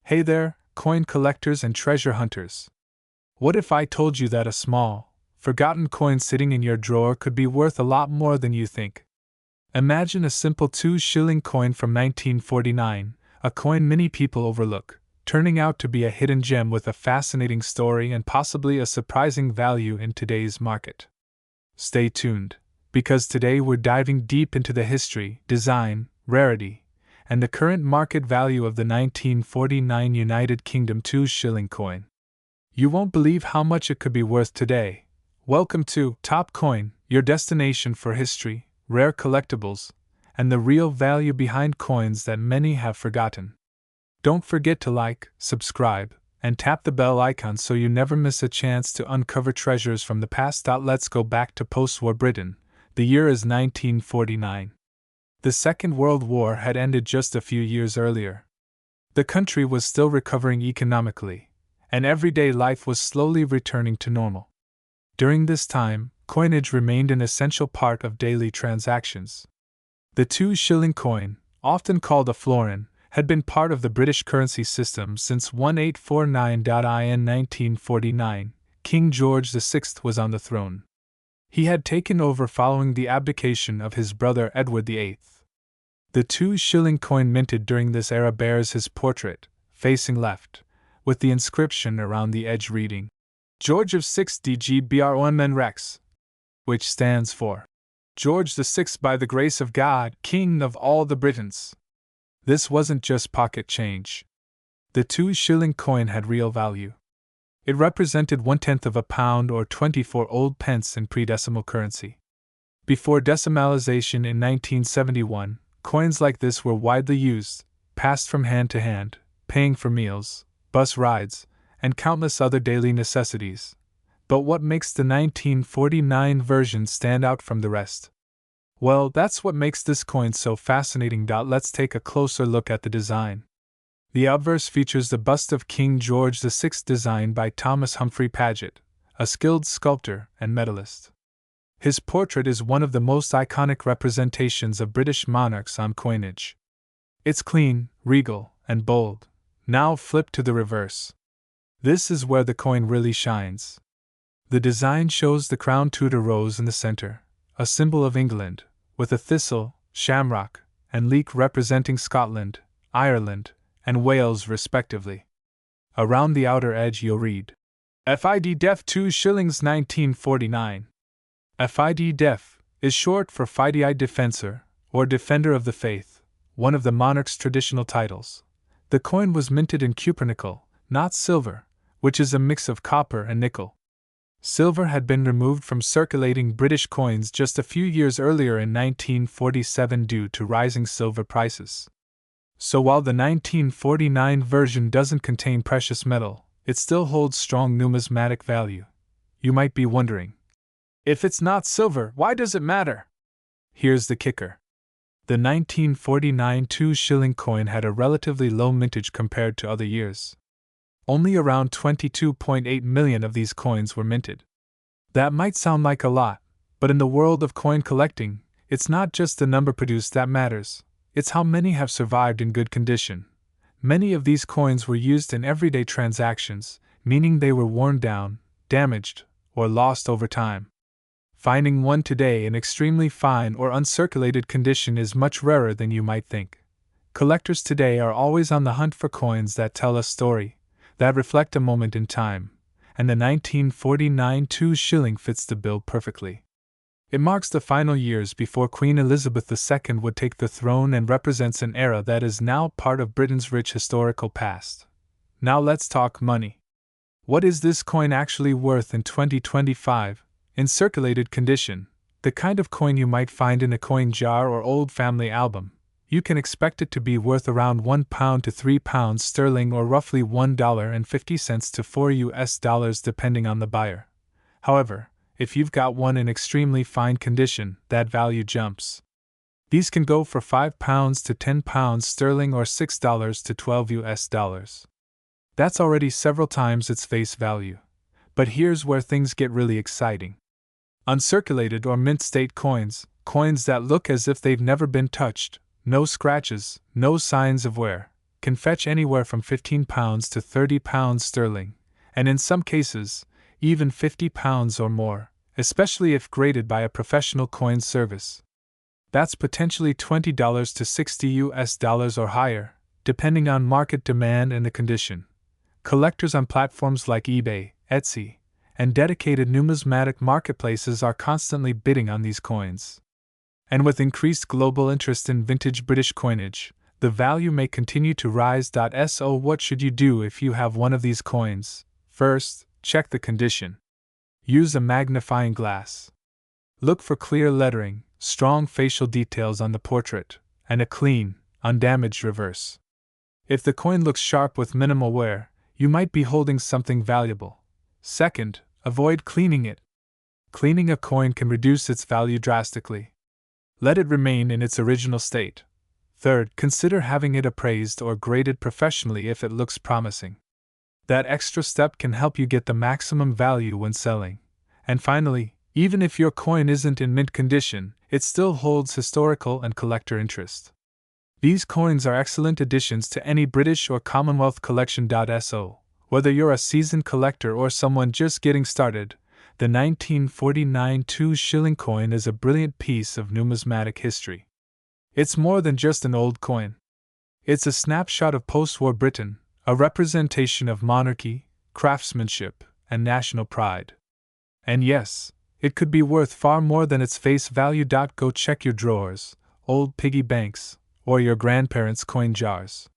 Hey there, coin collectors and treasure hunters. What if I told you that a small, forgotten coin sitting in your drawer could be worth a lot more than you think? Imagine a simple 2-shilling coin from 1949, a coin many people overlook, turning out to be a hidden gem with a fascinating story and possibly a surprising value in today's market. Stay tuned, because today we're diving deep into the history, design, rarity, and the current market value of the 1949 United Kingdom 2-shilling coin. You won't believe how much it could be worth today. Welcome to Top Coin, your destination for history, rare collectibles, and the real value behind coins that many have forgotten. Don't forget to like, subscribe, and tap the bell icon so you never miss a chance to uncover treasures from the past. Let's go back to post-war Britain. The year is 1949. The Second World War had ended just a few years earlier. The country was still recovering economically, and everyday life was slowly returning to normal. During this time, coinage remained an essential part of daily transactions. The 2-shilling coin, often called a florin, had been part of the British currency system since 1849. In 1949, King George VI was on the throne. He had taken over following the abdication of his brother Edward VIII. The 2-shilling coin minted during this era bears his portrait, facing left, with the inscription around the edge reading, George of 6 DGBR1 Rex, which stands for George VI by the grace of God, King of all the Britons. This wasn't just pocket change. The 2-shilling coin had real value. It represented 1/10 of a pound or 24 old pence in pre-decimal currency. Before decimalization in 1971, coins like this were widely used, passed from hand to hand, paying for meals, bus rides, and countless other daily necessities. But what makes the 1949 version stand out from the rest? Well, that's what makes this coin so fascinating. Let's take a closer look at the design. The obverse features the bust of King George VI designed by Thomas Humphrey Paget, a skilled sculptor and medallist. His portrait is one of the most iconic representations of British monarchs on coinage. It's clean, regal, and bold. Now flip to the reverse. This is where the coin really shines. The design shows the crown Tudor rose in the center, a symbol of England, with a thistle, shamrock, and leek representing Scotland, Ireland, and Wales respectively. Around the outer edge you'll read, FID-Def 2 Shillings 1949. FID-Def is short for Fidei Defensor, or Defender of the Faith, one of the monarch's traditional titles. The coin was minted in cupronickel, not silver, which is a mix of copper and nickel. Silver had been removed from circulating British coins just a few years earlier in 1947 due to rising silver prices. So while the 1949 version doesn't contain precious metal, it still holds strong numismatic value. You might be wondering, if it's not silver, why does it matter? Here's the kicker. The 1949 2-shilling coin had a relatively low mintage compared to other years. Only around 22.8 million of these coins were minted. That might sound like a lot, but in the world of coin collecting, it's not just the number produced that matters. It's how many have survived in good condition. Many of these coins were used in everyday transactions, meaning they were worn down, damaged, or lost over time. Finding one today in extremely fine or uncirculated condition is much rarer than you might think. Collectors today are always on the hunt for coins that tell a story, that reflect a moment in time, and the 1949 2-shilling fits the bill perfectly. It marks the final years before Queen Elizabeth II would take the throne and represents an era that is now part of Britain's rich historical past. Now let's talk money. What is this coin actually worth in 2025, in circulated condition, the kind of coin you might find in a coin jar or old family album? You can expect it to be worth around £1 to £3 sterling or roughly $1.50 to $4 depending on the buyer. However, if you've got one in extremely fine condition, that value jumps. These can go for £5 to £10 sterling or $6 to $12. That's already several times its face value. But here's where things get really exciting. Uncirculated or mint state coins, coins that look as if they've never been touched, no scratches, no signs of wear. can fetch anywhere from £15 to £30 sterling, and in some cases, even £50 or more, especially if graded by a professional coin service. That's potentially $20 to $60 or higher, depending on market demand and the condition. Collectors on platforms like eBay, Etsy, and dedicated numismatic marketplaces are constantly bidding on these coins. And with increased global interest in vintage British coinage, the value may continue to rise. So, what should you do if you have one of these coins? First, check the condition. Use a magnifying glass. Look for clear lettering, strong facial details on the portrait, and a clean, undamaged reverse. If the coin looks sharp with minimal wear, you might be holding something valuable. Second, avoid cleaning it. Cleaning a coin can reduce its value drastically. Let it remain in its original state. Third, consider having it appraised or graded professionally if it looks promising. That extra step can help you get the maximum value when selling. And finally, even if your coin isn't in mint condition, it still holds historical and collector interest. These coins are excellent additions to any British or Commonwealth collection. So, whether you're a seasoned collector or someone just getting started, the 1949 2-shilling coin is a brilliant piece of numismatic history. It's more than just an old coin. It's a snapshot of post-war Britain, a representation of monarchy, craftsmanship, and national pride. And yes, it could be worth far more than its face value. Go check your drawers, old piggy banks, or your grandparents' coin jars.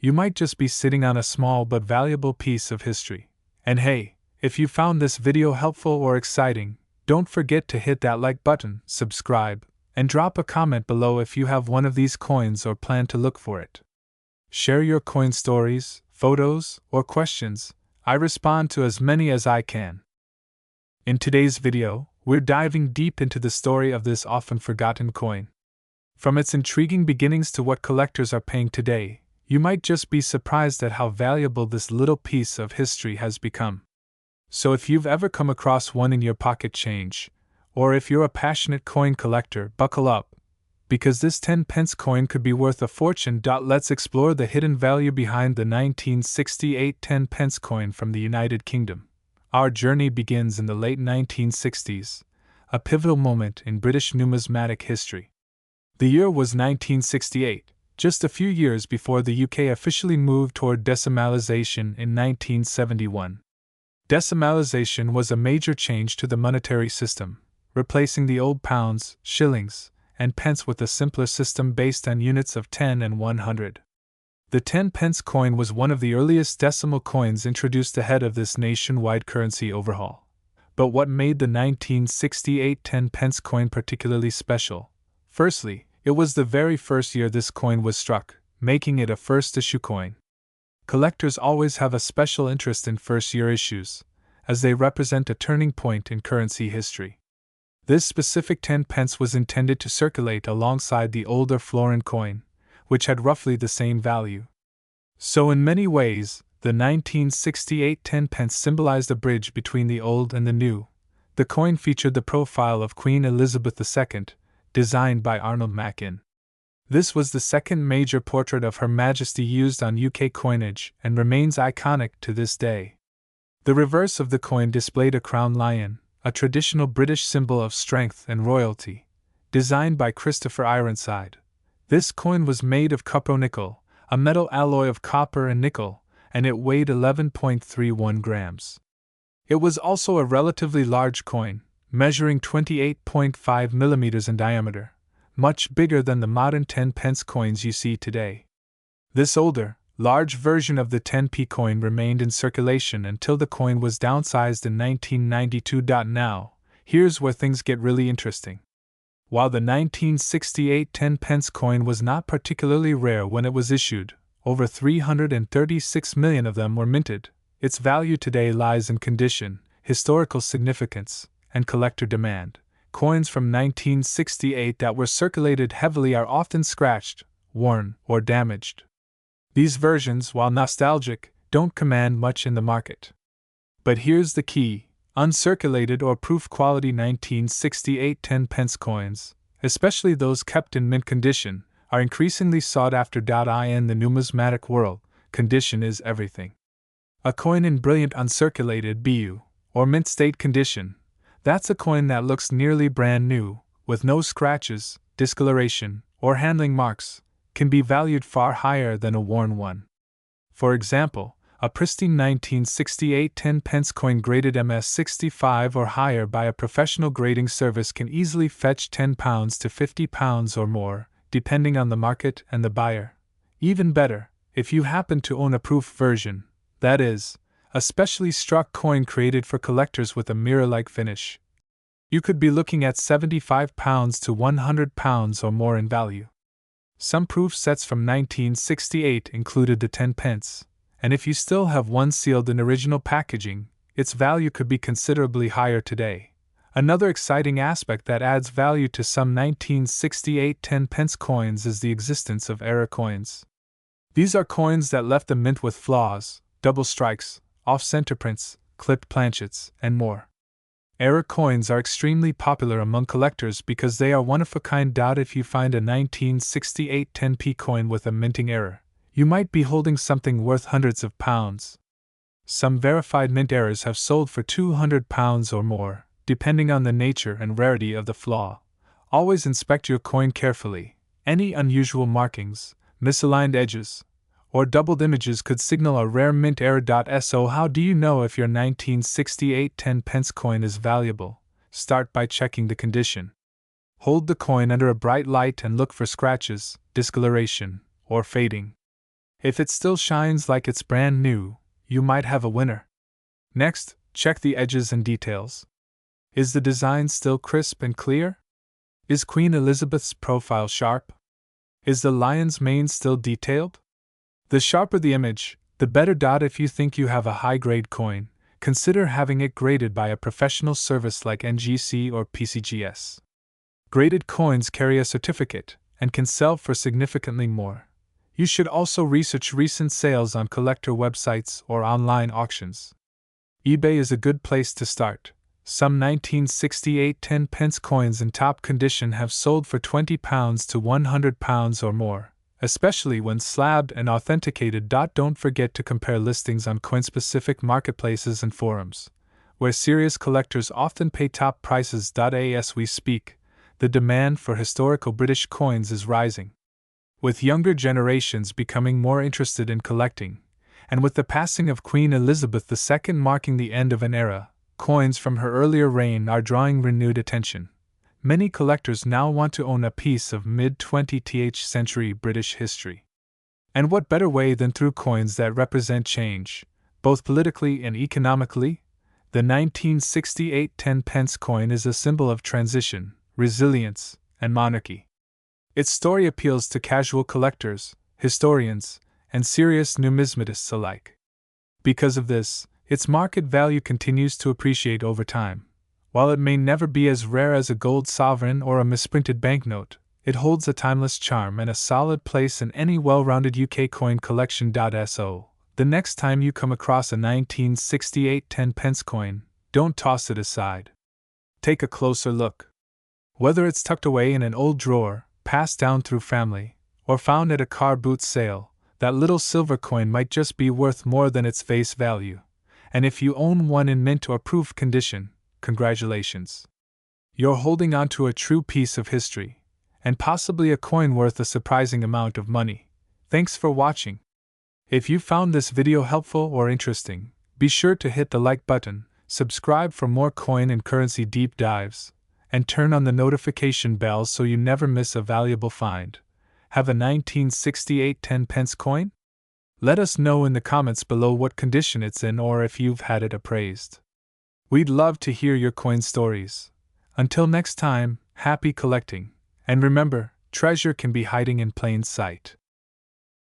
You might just be sitting on a small but valuable piece of history. And hey, if you found this video helpful or exciting, don't forget to hit that like button, subscribe, and drop a comment below if you have one of these coins or plan to look for it. Share your coin stories, photos, or questions. I respond to as many as I can. In today's video, we're diving deep into the story of this often forgotten coin. From its intriguing beginnings to what collectors are paying today, you might just be surprised at how valuable this little piece of history has become. So if you've ever come across one in your pocket change, or if you're a passionate coin collector, buckle up, because this 10-pence coin could be worth a fortune. Let's explore the hidden value behind the 1968 10-pence coin from the United Kingdom. Our journey begins in the late 1960s, a pivotal moment in British numismatic history. The year was 1968, just a few years before the UK officially moved toward decimalisation in 1971. Decimalisation was a major change to the monetary system, replacing the old pounds, shillings, and pence with a simpler system based on units of 10 and 100. The 10-pence coin was one of the earliest decimal coins introduced ahead of this nationwide currency overhaul. But what made the 1968 10-pence coin particularly special? Firstly, it was the very first year this coin was struck, making it a first-issue coin. Collectors always have a special interest in first-year issues, as they represent a turning point in currency history. This specific 10-pence was intended to circulate alongside the older florin coin, which had roughly the same value. So in many ways, the 1968 10-pence symbolized a bridge between the old and the new. The coin featured the profile of Queen Elizabeth II, designed by Arnold Mackin. This was the second major portrait of Her Majesty used on UK coinage and remains iconic to this day. The reverse of the coin displayed a crowned lion, a traditional British symbol of strength and royalty, designed by Christopher Ironside. This coin was made of cupro-nickel, a metal alloy of copper and nickel, and it weighed 11.31 grams. It was also a relatively large coin, measuring 28.5 millimeters in diameter, much bigger than the modern 10-pence coins you see today. This older, large version of the 10p coin remained in circulation until the coin was downsized in 1992. Now, here's where things get really interesting. While the 1968 10-pence coin was not particularly rare when it was issued, over 336 million of them were minted, its value today lies in condition, historical significance, and collector demand. Coins from 1968 that were circulated heavily are often scratched, worn, or damaged. These versions, while nostalgic, don't command much in the market. But here's the key: uncirculated or proof quality 1968 10-pence coins, especially those kept in mint condition, are increasingly sought after. In the numismatic world, condition is everything. A coin in brilliant uncirculated BU, or mint state condition, that's a coin that looks nearly brand new, with no scratches, discoloration, or handling marks, can be valued far higher than a worn one. For example, a pristine 1968 10-pence coin graded MS65 or higher by a professional grading service can easily fetch £10 to £50 or more, depending on the market and the buyer. Even better, if you happen to own a proof version, that is, a specially struck coin created for collectors with a mirror-like finish, you could be looking at £75 to £100 or more in value. Some proof sets from 1968 included the 10 pence, and if you still have one sealed in original packaging, its value could be considerably higher today. Another exciting aspect that adds value to some 1968 10-pence coins is the existence of error coins. These are coins that left the mint with flaws, double strikes, off-center prints, clipped planchets, and more. Error coins are extremely popular among collectors because they are one-of-a-kind. If you find a 1968 10p coin with a minting error, you might be holding something worth hundreds of pounds. Some verified mint errors have sold for £200 or more, depending on the nature and rarity of the flaw. Always inspect your coin carefully. Any unusual markings, misaligned edges, or doubled images could signal a rare mint error. So how do you know if your 1968 10-pence coin is valuable? Start by checking the condition. Hold the coin under a bright light and look for scratches, discoloration, or fading. If it still shines like it's brand new, you might have a winner. Next, check the edges and details. Is the design still crisp and clear? Is Queen Elizabeth's profile sharp? Is the lion's mane still detailed? The sharper the image, the better. If you think you have a high-grade coin, consider having it graded by a professional service like NGC or PCGS. Graded coins carry a certificate and can sell for significantly more. You should also research recent sales on collector websites or online auctions. eBay is a good place to start. Some 1968 10-pence coins in top condition have sold for £20 to £100 or more, especially when slabbed and authenticated. Don't forget to compare listings on coin-specific marketplaces and forums, where serious collectors often pay top prices. As we speak, the demand for historical British coins is rising, with younger generations becoming more interested in collecting, and with the passing of Queen Elizabeth II marking the end of an era, coins from her earlier reign are drawing renewed attention. Many collectors now want to own a piece of mid-20th century British history. And what better way than through coins that represent change, both politically and economically? The 1968 10-pence coin is a symbol of transition, resilience, and monarchy. Its story appeals to casual collectors, historians, and serious numismatists alike. Because of this, its market value continues to appreciate over time. While it may never be as rare as a gold sovereign or a misprinted banknote, it holds a timeless charm and a solid place in any well-rounded UK coin collection. So, the next time you come across a 1968 10-pence coin, don't toss it aside. Take a closer look. Whether it's tucked away in an old drawer, passed down through family, or found at a car boot sale, that little silver coin might just be worth more than its face value. And if you own one in mint or proof condition, congratulations. You're holding on to a true piece of history, and possibly a coin worth a surprising amount of money. Thanks for watching. If you found this video helpful or interesting, be sure to hit the like button, subscribe for more coin and currency deep dives, and turn on the notification bell so you never miss a valuable find. Have a 1968 10-pence coin? Let us know in the comments below what condition it's in or if you've had it appraised. We'd love to hear your coin stories. Until next time, happy collecting, and remember, treasure can be hiding in plain sight.